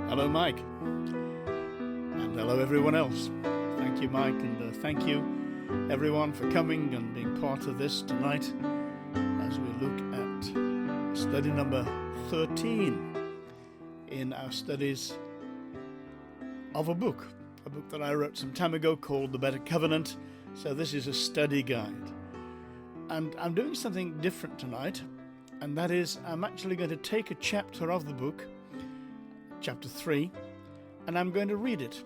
Hello, Mike. And hello, everyone else. Thank you, Mike, and thank you, everyone, for coming and being part of this tonight as we look at study number 13 in our studies of a book that I wrote some time ago called The Better Covenant. So this is a study guide. And I'm doing something different tonight, and that is I'm actually going to take a chapter of the book, chapter 3, and I'm going to read it.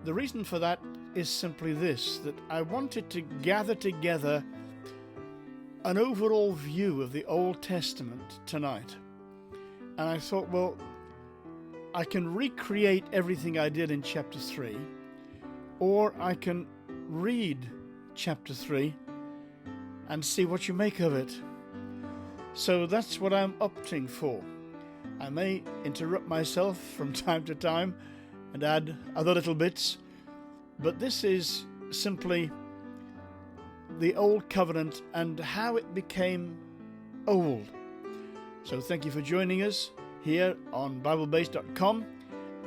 The reason for that is simply this, that I wanted to gather together an overall view of the Old Testament tonight. And I thought, well, I can recreate everything I did in chapter 3, or I can read chapter 3 and see what you make of it. So that's what I'm opting for. I may interrupt myself from time to time and add other little bits, but this is simply the Old Covenant and how it became old. So thank you for joining us here on BibleBase.com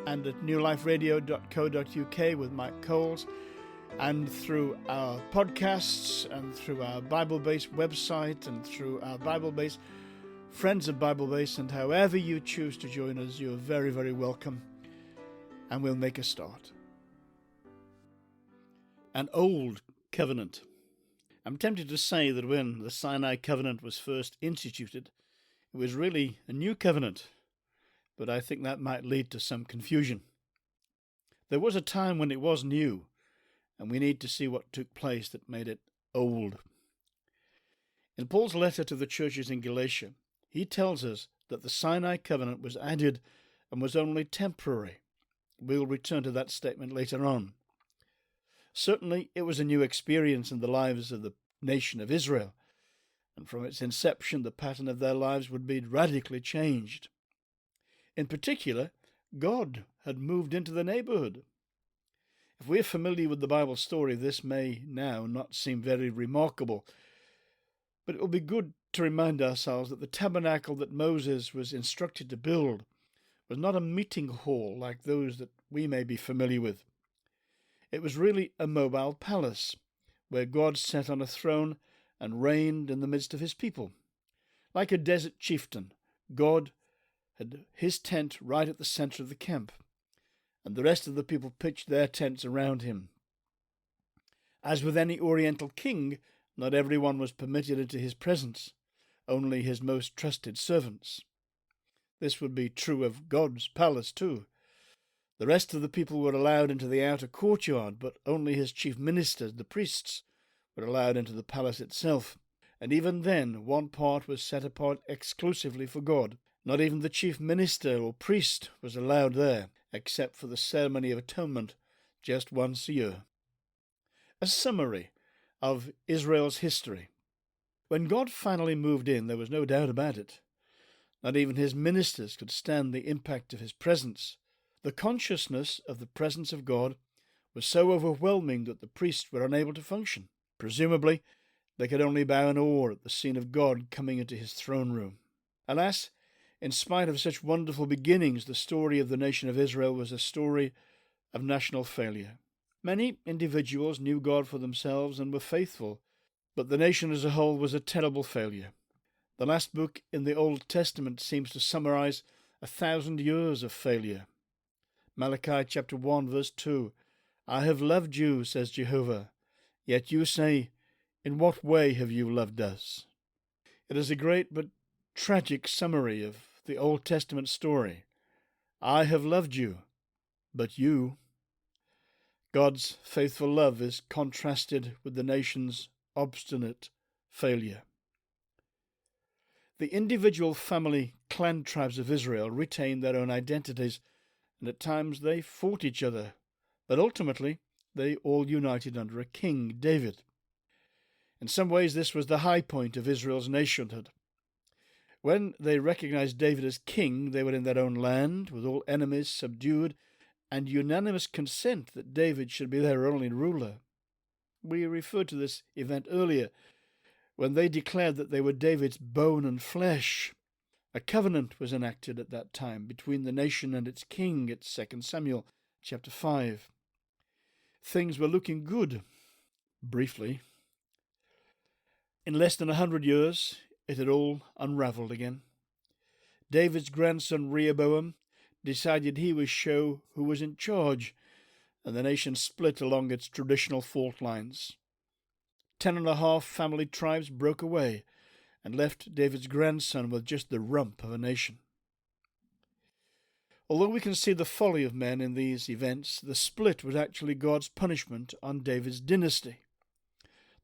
and at newliferadio.co.uk with Mike Coles, and through our podcasts and through our Bible-Base website and through our Bible-Base friends of Bible-Base, and however you choose to join us, you're very, very welcome. And we'll make a start. An old covenant. I'm tempted to say that when the Sinai covenant was first instituted, it was really a new covenant, but I think that might lead to some confusion. There was a time when it was new, and we need to see what took place that made it old. In Paul's letter to the churches in Galatia, he tells us that the Sinai covenant was added and was only temporary. We'll return to that statement later on. Certainly, it was a new experience in the lives of the nation of Israel, and from its inception, the pattern of their lives would be radically changed. In particular, God had moved into the neighborhood. If we're familiar with the Bible story, this may now not seem very remarkable, but it will be good to remind ourselves that the tabernacle that Moses was instructed to build was not a meeting hall like those that we may be familiar with. It was really a mobile palace where God sat on a throne and reigned in the midst of his people. Like a desert chieftain, God had his tent right at the center of the camp, and the rest of the people pitched their tents around him. As with any Oriental king, not everyone was permitted into his presence, only his most trusted servants. This would be true of God's palace too. The rest of the people were allowed into the outer courtyard, but only his chief ministers, the priests, were allowed into the palace itself. And even then, one part was set apart exclusively for God. Not even the chief minister or priest was allowed there, except for the ceremony of atonement just once a year. A summary of Israel's history. When God finally moved in, there was no doubt about it. Not even his ministers could stand the impact of his presence. The consciousness of the presence of God was so overwhelming that the priests were unable to function. Presumably, they could only bow in awe at the scene of God coming into his throne room. Alas, in spite of such wonderful beginnings, the story of the nation of Israel was a story of national failure. Many individuals knew God for themselves and were faithful, but the nation as a whole was a terrible failure. The last book in the Old Testament seems to summarize 1,000 years of failure. Malachi chapter 1 verse 2, I have loved you, says Jehovah, yet you say, in what way have you loved us? It is a great but tragic summary of the Old Testament story. I have loved you, but you. God's faithful love is contrasted with the nation's obstinate failure. The individual family clan tribes of Israel retained their own identities, and at times they fought each other, but ultimately they all united under a king, David. In some ways this was the high point of Israel's nationhood. When they recognized David as king, they were in their own land, with all enemies subdued, and unanimous consent that David should be their only ruler. We referred to this event earlier, when they declared that they were David's bone and flesh. A covenant was enacted at that time between the nation and its king. It's 2 Samuel chapter 5. Things were looking good, briefly. In less than 100 years, it had all unraveled again. David's grandson Rehoboam decided he would show who was in charge, and the nation split along its traditional fault lines. 10.5 family tribes broke away and left David's grandson with just the rump of a nation. Although we can see the folly of men in these events, the split was actually God's punishment on David's dynasty.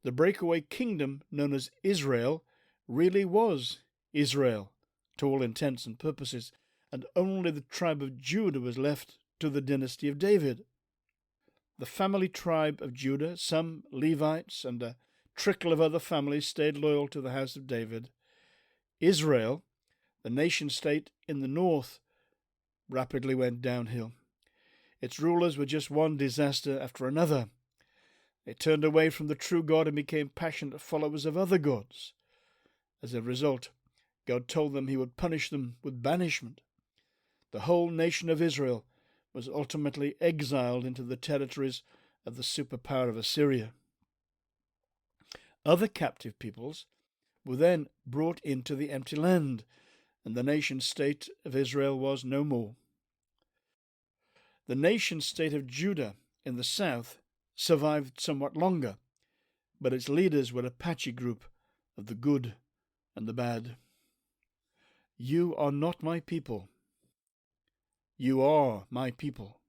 The breakaway kingdom known as Israel really was Israel, to all intents and purposes, and only the tribe of Judah was left to the dynasty of David. The family tribe of Judah, some Levites, and a trickle of other families stayed loyal to the house of David. Israel, the nation-state in the north, rapidly went downhill. Its rulers were just one disaster after another. They turned away from the true God and became passionate followers of other gods. As a result, God told them he would punish them with banishment. The whole nation of Israel was ultimately exiled into the territories of the superpower of Assyria. Other captive peoples were then brought into the empty land, and the nation-state of Israel was no more. The nation-state of Judah in the south survived somewhat longer, but its leaders were a patchy group of the good and the bad. You are not my people. You are my people.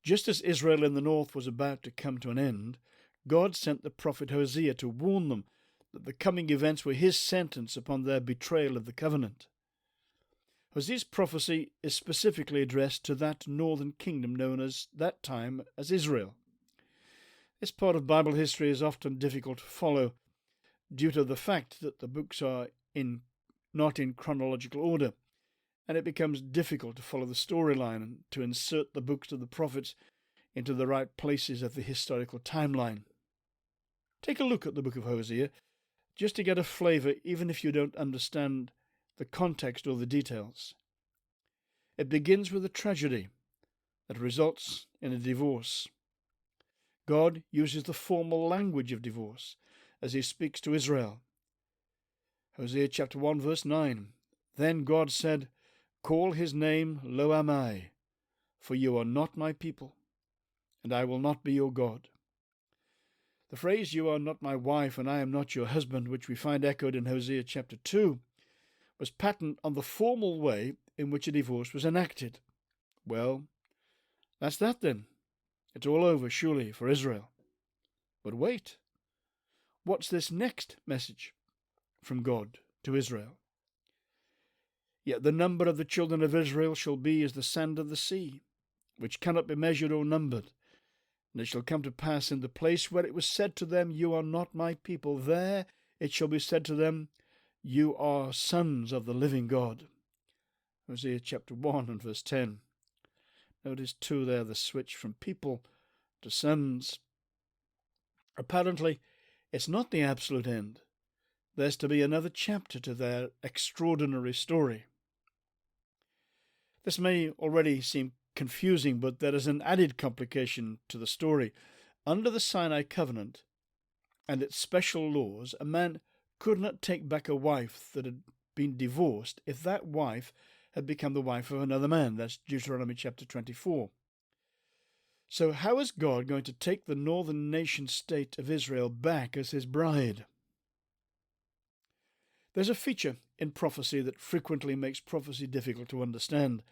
Just as Israel in the north was about to come to an end, God sent the prophet Hosea to warn them that the coming events were his sentence upon their betrayal of the covenant. Hosea's prophecy is specifically addressed to that northern kingdom known as that time as Israel. This part of Bible history is often difficult to follow due to the fact that the books are not in chronological order, and it becomes difficult to follow the storyline and to insert the books of the prophets into the right places of the historical timeline. Take a look at the book of Hosea, just to get a flavour even if you don't understand the context or the details. It begins with a tragedy that results in a divorce. God uses the formal language of divorce as he speaks to Israel. Hosea chapter 1 verse 9. Then God said, "Call his name Lo-Ammi, for you are not my people, and I will not be your God." The phrase, "you are not my wife and I am not your husband," which we find echoed in Hosea chapter 2, was patterned on the formal way in which a divorce was enacted. Well, that's that then. It's all over, surely, for Israel. But wait. What's this next message from God to Israel? Yet the number of the children of Israel shall be as the sand of the sea, which cannot be measured or numbered. And it shall come to pass in the place where it was said to them, "You are not my people," there it shall be said to them, "You are sons of the living God." Hosea chapter 1 and verse 10. Notice too there the switch from people to sons. Apparently, it's not the absolute end. There's to be another chapter to their extraordinary story. This may already seem confusing, but there is an added complication to the story. Under the Sinai covenant and its special laws, a man could not take back a wife that had been divorced if that wife had become the wife of another man. That's Deuteronomy chapter 24. So how is God going to take the northern nation-state of Israel back as his bride? There's a feature in prophecy that frequently makes prophecy difficult to understand.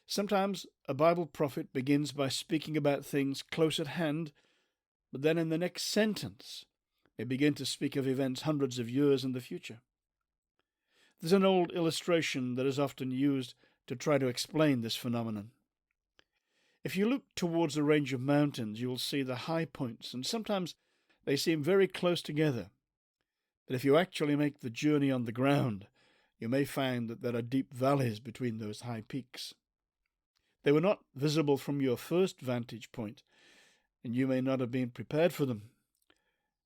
Sometimes a Bible prophet begins by speaking about things close at hand, but then in the next sentence they begin to speak of events hundreds of years in the future. There's an old illustration that is often used to try to explain this phenomenon. If you look towards a range of mountains, you will see the high points, and sometimes they seem very close together. But if you actually make the journey on the ground, you may find that there are deep valleys between those high peaks. They were not visible from your first vantage point, and you may not have been prepared for them.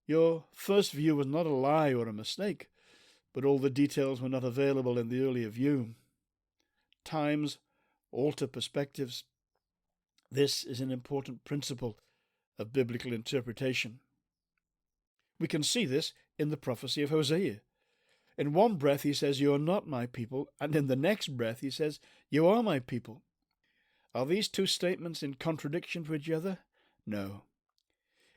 Your first view was not a lie or a mistake, but all the details were not available in the earlier view. Times alter perspectives. This is an important principle of biblical interpretation. We can see this in the prophecy of Hosea. In one breath he says, "You are not my people," and in the next breath he says, "You are my people." Are these two statements in contradiction to each other? No.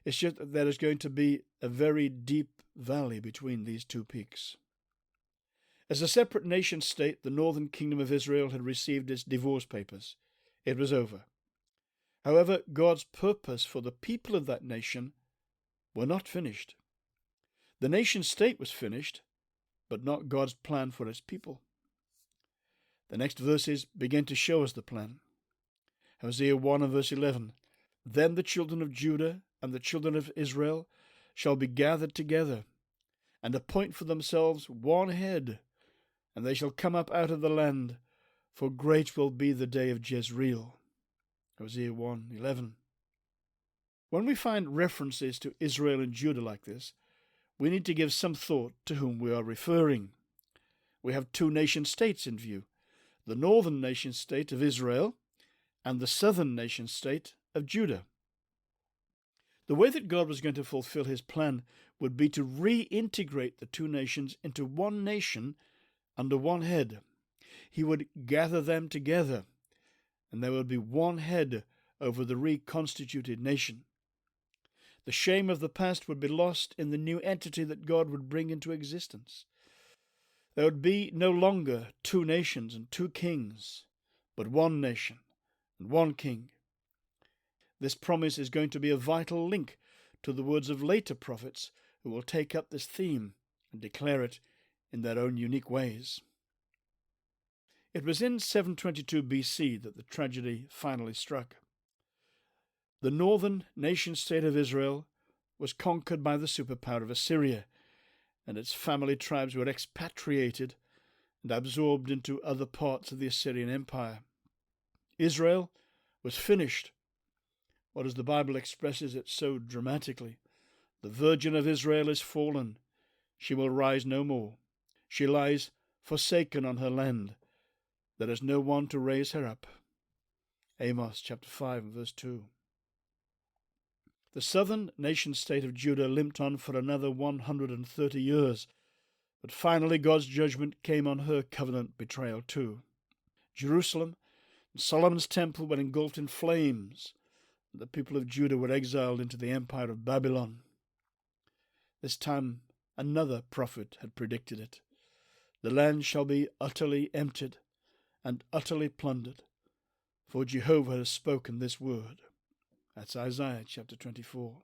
It's just that there is going to be a very deep valley between these two peaks. As a separate nation state, the northern kingdom of Israel had received its divorce papers. It was over. However, God's purpose for the people of that nation were not finished. The nation state was finished, but not God's plan for its people. The next verses begin to show us the plan. Hosea 1 and verse 11. Then the children of Judah and the children of Israel shall be gathered together, and appoint for themselves one head, and they shall come up out of the land, for great will be the day of Jezreel. Hosea 1:11. When we find references to Israel and Judah like this, we need to give some thought to whom we are referring. We have two nation states in view, the northern nation state of Israel and the southern nation state of Judah. The way that God was going to fulfill his plan would be to reintegrate the two nations into one nation under one head. He would gather them together, and there would be one head over the reconstituted nation. The shame of the past would be lost in the new entity that God would bring into existence. There would be no longer two nations and two kings, but one nation and one king. This promise is going to be a vital link to the words of later prophets who will take up this theme and declare it in their own unique ways. It was in 722 BC that the tragedy finally struck. The northern nation-state of Israel was conquered by the superpower of Assyria, and its family tribes were expatriated and absorbed into other parts of the Assyrian Empire. Israel was finished, or as the Bible expresses it so dramatically, "The Virgin of Israel is fallen, she will rise no more. She lies forsaken on her land, there is no one to raise her up." Amos chapter 5 and verse 2. The southern nation-state of Judah limped on for another 130 years, but finally God's judgment came on her covenant betrayal too. Jerusalem and Solomon's temple were engulfed in flames, and the people of Judah were exiled into the empire of Babylon. This time another prophet had predicted it. The land shall be utterly emptied and utterly plundered, for Jehovah has spoken this word. That's Isaiah chapter 24.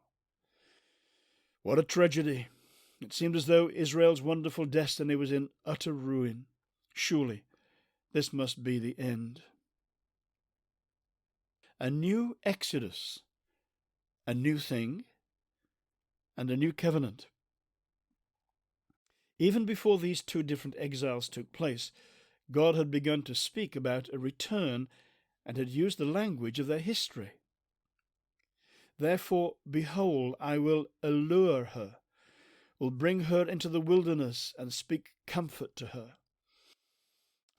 What a tragedy. It seemed as though Israel's wonderful destiny was in utter ruin. Surely this must be the end. A new exodus, a new thing, and a new covenant. Even before these two different exiles took place, God had begun to speak about a return and had used the language of their history. Therefore, behold, I will allure her, will bring her into the wilderness and speak comfort to her.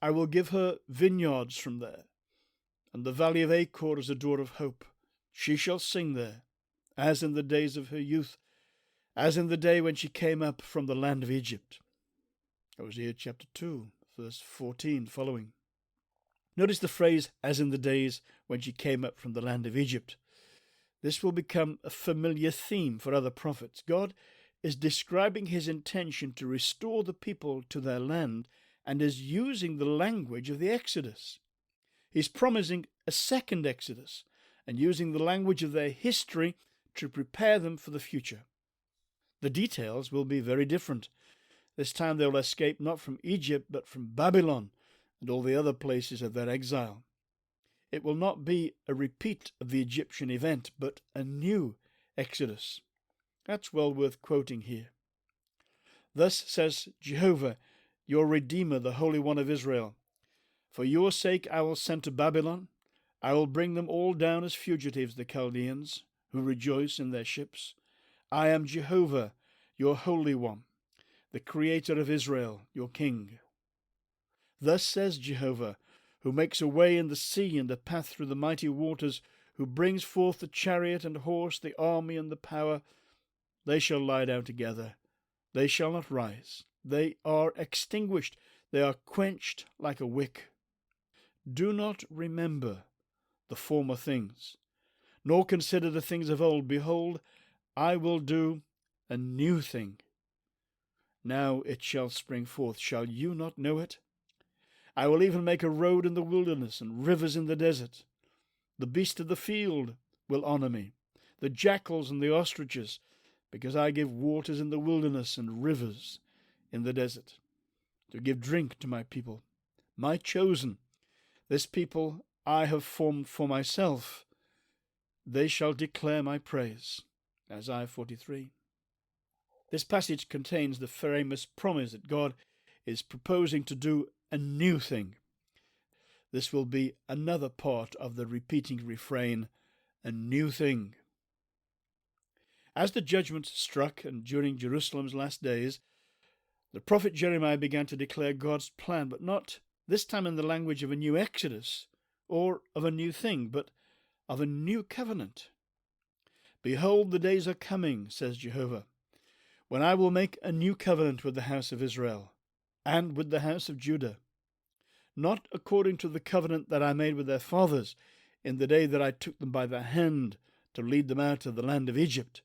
I will give her vineyards from there, and the valley of Achor is a door of hope. She shall sing there, as in the days of her youth, as in the day when she came up from the land of Egypt. Hosea chapter 2, verse 14 following. Notice the phrase, as in the days when she came up from the land of Egypt. This will become a familiar theme for other prophets. God is describing his intention to restore the people to their land and is using the language of the Exodus. He's promising a second Exodus and using the language of their history to prepare them for the future. The details will be very different. This time they will escape not from Egypt but from Babylon and all the other places of their exile. It will not be a repeat of the Egyptian event, but a new Exodus. That's well worth quoting here. Thus says Jehovah, your Redeemer, the Holy One of Israel, for your sake I will send to Babylon. I will bring them all down as fugitives, the Chaldeans, who rejoice in their ships. I am Jehovah, your Holy One. the Creator of Israel, your King. Thus says Jehovah, who makes a way in the sea and a path through the mighty waters, who brings forth the chariot and horse, the army and the power. They shall lie down together. They shall not rise. They are extinguished. They are quenched like a wick. Do not remember the former things, nor consider the things of old. Behold, I will do a new thing. Now it shall spring forth. Shall you not know it? I will even make a road in the wilderness and rivers in the desert. The beasts of the field will honor me, the jackals and the ostriches, because I give waters in the wilderness and rivers in the desert, to give drink to my people, my chosen, this people I have formed for myself. They shall declare my praise. Isaiah 43. This passage contains the famous promise that God is proposing to do a new thing. This will be another part of the repeating refrain, a new thing. As the judgment struck and during Jerusalem's last days, the prophet Jeremiah began to declare God's plan, but not this time in the language of a new exodus or of a new thing, but of a new covenant. Behold, the days are coming, says Jehovah, when I will make a new covenant with the house of Israel and with the house of Judah, not according to the covenant that I made with their fathers in the day that I took them by the hand to lead them out of the land of Egypt,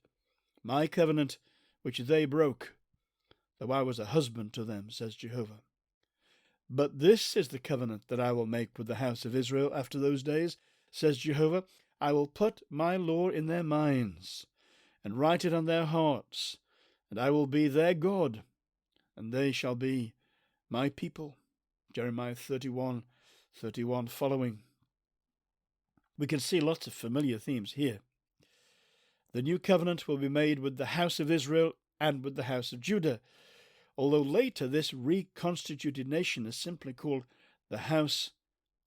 my covenant which they broke, though I was a husband to them, says Jehovah. But this is the covenant that I will make with the house of Israel after those days, says Jehovah. I will put my law in their minds and write it on their hearts, and I will be their God, and they shall be my people. Jeremiah 31 following. We can see lots of familiar themes here. The new covenant will be made with the house of Israel and with the house of Judah, although later this reconstituted nation is simply called the house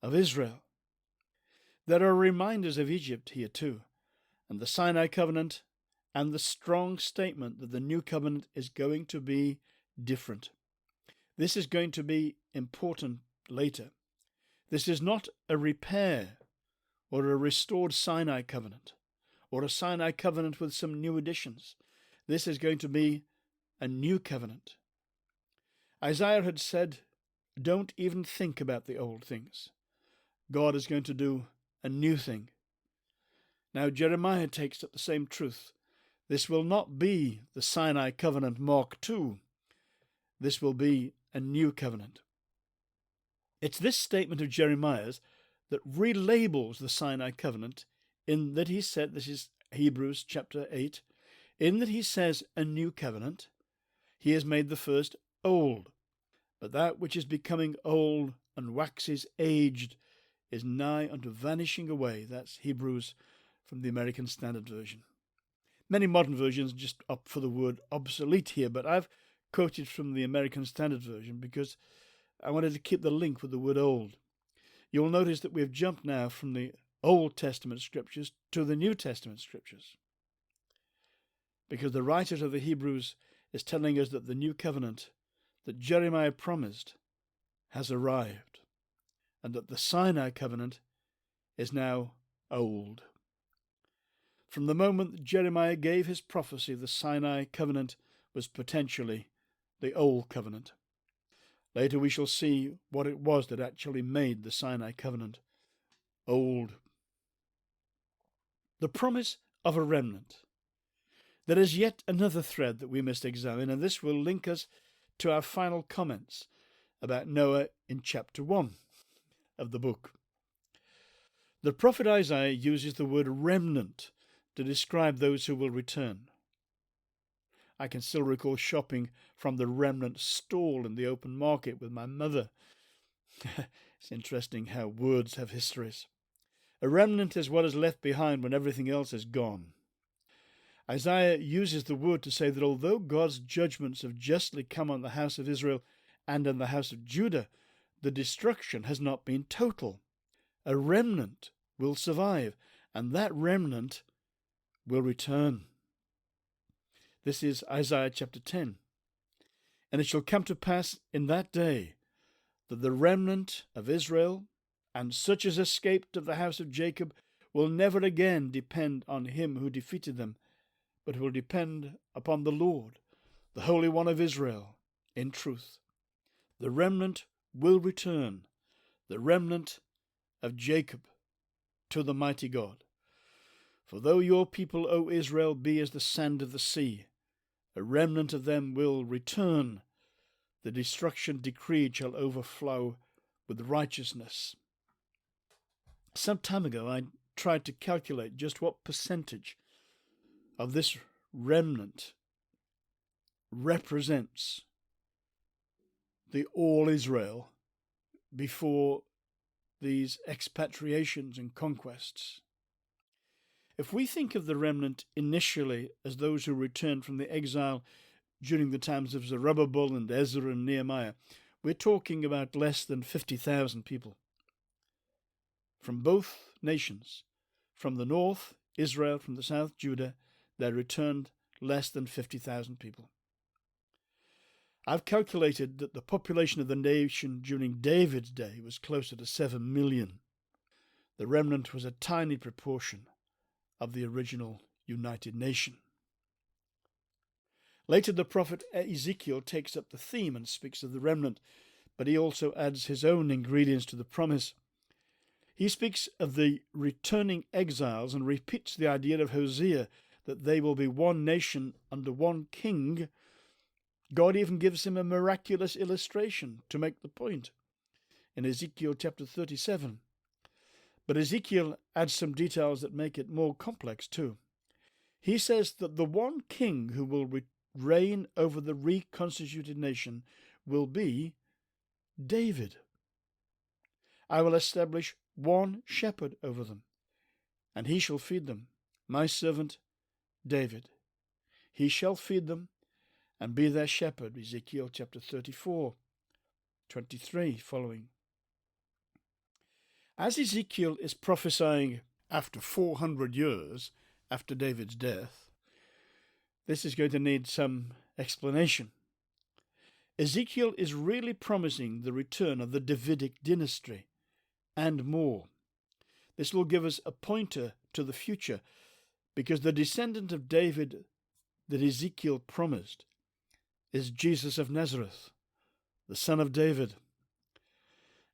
of Israel. There are reminders of Egypt here too, and the Sinai covenant, and the strong statement that the new covenant is going to be different. This is going to be important later. This is not a repair or a restored Sinai covenant, or a Sinai covenant with some new additions. This is going to be a new covenant. Isaiah had said, don't even think about the old things. God is going to do a new thing. Now Jeremiah takes up the same truth. This will not be the Sinai covenant Mark II. This will be a new covenant. It's this statement of Jeremiah's that relabels the Sinai covenant, in that he said, this is Hebrews chapter 8, in that he says a new covenant, he has made the first old, but that which is becoming old and waxes aged is nigh unto vanishing away. That's Hebrews from the American Standard Version. Many modern versions just opt for the word obsolete here, but I've quoted from the American Standard Version because I wanted to keep the link with the word old. You'll notice that we've jumped now from the Old Testament scriptures to the New Testament scriptures, because the writer of the Hebrews is telling us that the new covenant that Jeremiah promised has arrived, and that the Sinai covenant is now old. From the moment that Jeremiah gave his prophecy, the Sinai covenant was potentially the old covenant. Later we shall see what it was that actually made the Sinai covenant old. The promise of a remnant. There is yet another thread that we must examine, and this will link us to our final comments about Noah in chapter 1 of the book. The prophet Isaiah uses the word remnant to describe those who will return. I can still recall shopping from the remnant stall in the open market with my mother. It's interesting how words have histories. A remnant is what is left behind when everything else is gone. Isaiah uses the word to say that although God's judgments have justly come on the house of Israel and on the house of Judah, the destruction has not been total. A remnant will survive, and that remnant will return. This is Isaiah chapter 10. And it shall come to pass in that day that the remnant of Israel and such as escaped of the house of Jacob will never again depend on him who defeated them, but will depend upon the Lord, the Holy One of Israel, in truth. The remnant will return, the remnant of Jacob, to the mighty God. For though your people, O Israel, be as the sand of the sea, a remnant of them will return. The destruction decreed shall overflow with righteousness. Some time ago I tried to calculate just what percentage of this remnant represents the all Israel before these expatriations and conquests. If we think of the remnant initially as those who returned from the exile during the times of Zerubbabel and Ezra and Nehemiah, we're talking about less than 50,000 people. From both nations, from the north, Israel, from the south, Judah, there returned less than 50,000 people. I've calculated that the population of the nation during David's day was closer to 7 million. The remnant was a tiny proportion of the original united nation. Later, the prophet Ezekiel takes up the theme and speaks of the remnant, but he also adds his own ingredients to the promise. He speaks of the returning exiles and repeats the idea of Hosea that they will be one nation under one king. God even gives him a miraculous illustration to make the point in Ezekiel chapter 37. But Ezekiel adds some details that make it more complex too. He says that the one king who will reign over the reconstituted nation will be David. I will establish one shepherd over them, and he shall feed them, my servant David. He shall feed them and be their shepherd. Ezekiel chapter 34, 23 following. As Ezekiel is prophesying after 400 years after David's death, this is going to need some explanation. Ezekiel is really promising the return of the Davidic dynasty and more. This will give us a pointer to the future, because the descendant of David that Ezekiel promised is Jesus of Nazareth, the son of David.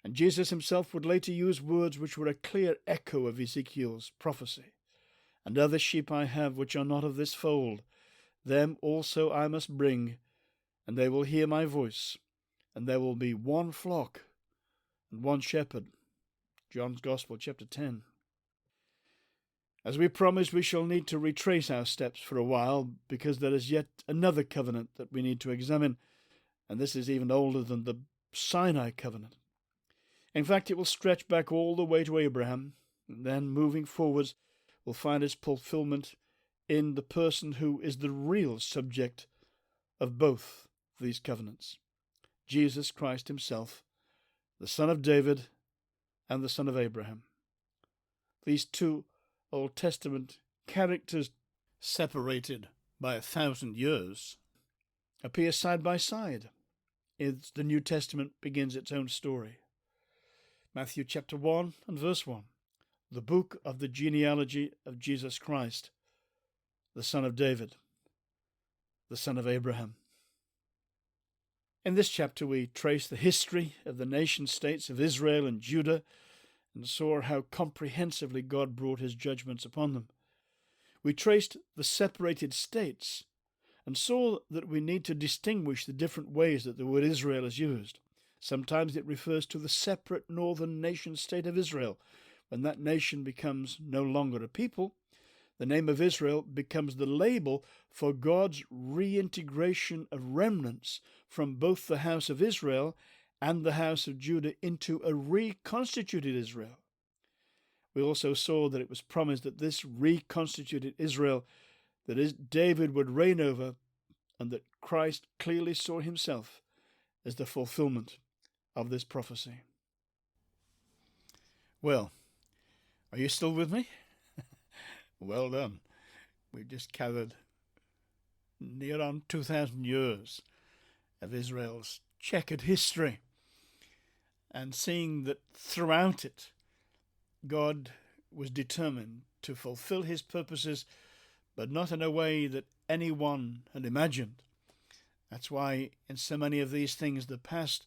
And Jesus himself would later use words which were a clear echo of Ezekiel's prophecy. And other sheep I have which are not of this fold, them also I must bring, and they will hear my voice, and there will be one flock and one shepherd. John's Gospel, chapter 10. As we promised, we shall need to retrace our steps for a while, because there is yet another covenant that we need to examine, and this is even older than the Sinai covenant. In fact, it will stretch back all the way to Abraham, and then, moving forwards, will find its fulfillment in the person who is the real subject of both these covenants, Jesus Christ himself, the son of David and the son of Abraham. These two Old Testament characters, separated by 1,000 years, appear side by side as the New Testament begins its own story. Matthew chapter 1 and verse 1, the book of the genealogy of Jesus Christ, the son of David, the son of Abraham. In this chapter we trace the history of the nation-states of Israel and Judah, and saw how comprehensively God brought his judgments upon them. We traced the separated states and saw that we need to distinguish the different ways that the word Israel is used. Sometimes it refers to the separate northern nation-state of Israel. When that nation becomes no longer a people, the name of Israel becomes the label for God's reintegration of remnants from both the house of Israel and the house of Judah into a reconstituted Israel. We also saw that it was promised that this reconstituted Israel, that David would reign over, and that Christ clearly saw himself as the fulfillment of this prophecy. Well, are you still with me? Well done. We've just gathered near on 2,000 years of Israel's checkered history and seeing that throughout it, God was determined to fulfill his purposes, but not in a way that anyone had imagined. That's why in so many of these things the past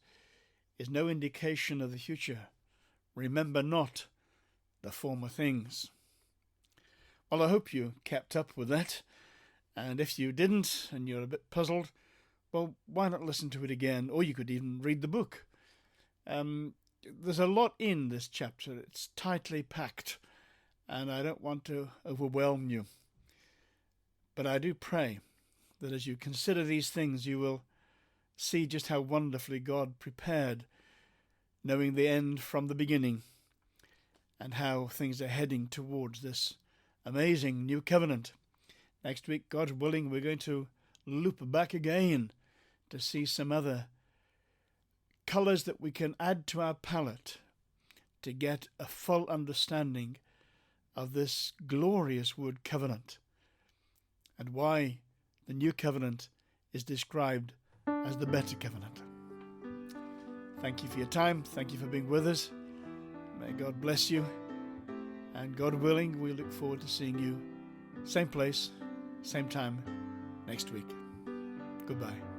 is no indication of the future. Remember not the former things. Well, I hope you kept up with that. And if you didn't and you're a bit puzzled, well, why not listen to it again? Or you could even read the book. There's a lot in this chapter. It's tightly packed, and I don't want to overwhelm you. But I do pray that as you consider these things, you will see just how wonderfully God prepared, knowing the end from the beginning, and how things are heading towards this amazing new covenant. Next week, God willing, we're going to loop back again to see some other colours that we can add to our palette to get a full understanding of this glorious word covenant and why the new covenant is described as the better covenant. Thank you for your time. Thank you for being with us. May God bless you. And God willing, we look forward to seeing you same place, same time next week. Goodbye.